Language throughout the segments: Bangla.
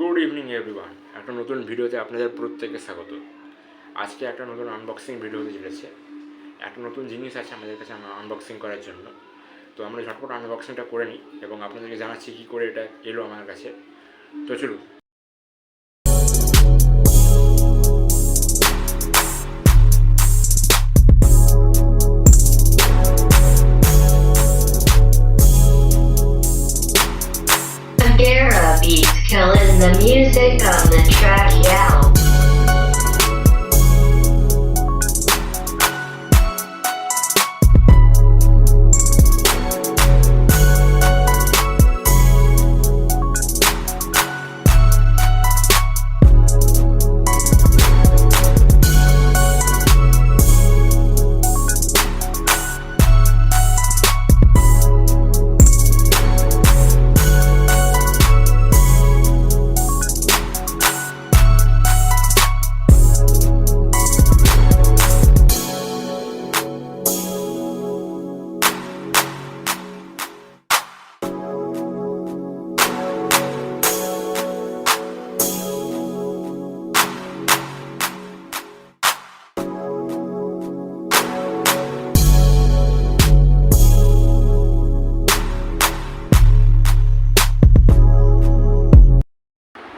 গুড ইভিনিং এভরিওয়ান, একটা নতুন ভিডিওতে আপনাদের প্রত্যেককে স্বাগত। আজকে একটা নতুন আনবক্সিং ভিডিও হতে চলেছে। একটা নতুন জিনিস আছে আমাদের কাছে আনবক্সিং করার জন্য। তো আমরা ঝটপট আনবক্সিংটা করে নিই এবং আপনাদেরকে জানাচ্ছি কী করে এটা এলো আমার কাছে। তো চলুন। Beats killing the music on the track, yeah.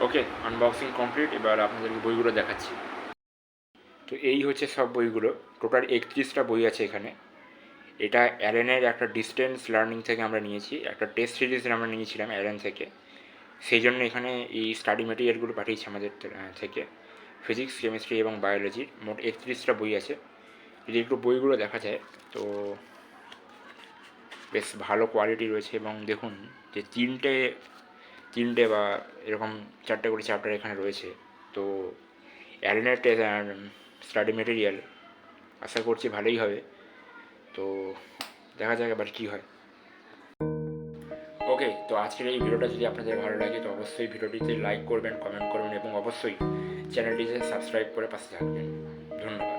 Okay, unboxing complete. এবার আপনাদেরকে বইগুলো দেখাচ্ছি। তো এই হচ্ছে সব বইগুলো। টোটাল 31টা বই আছে এখানে। এটা অ্যালেনের একটা ডিস্টেন্স লার্নিং থেকে আমরা নিয়েছি, একটা টেস্ট সিরিজ আমরা নিয়েছিলাম অ্যালেন থেকে। সেই জন্য এখানে এই স্টাডি মেটেরিয়ালগুলো পাঠিয়েছে আমাদের থেকে। ফিজিক্স, কেমিস্ট্রি এবং বায়োলজির মোট 31টা বই আছে। যদি একটু বইগুলো দেখা যায় তো বেশ ভালো কোয়ালিটি রয়েছে। এবং দেখুন যে তিনটে বা এরকম 4টে করে চ্যাপ্টার এখানে রয়েছে। তো অ্যালেনের স্টাডি মেটেরিয়াল আশা করছি ভালোই হবে। তো দেখা যাক এবার কী হয়। ওকে, তো আজকের এই ভিডিওটা যদি আপনাদের ভালো লাগে তো অবশ্যই ভিডিওটিতে লাইক করবেন, কমেন্ট করবেন এবং অবশ্যই চ্যানেলটিতে সাবস্ক্রাইব করে পাশে থাকবেন। ধন্যবাদ।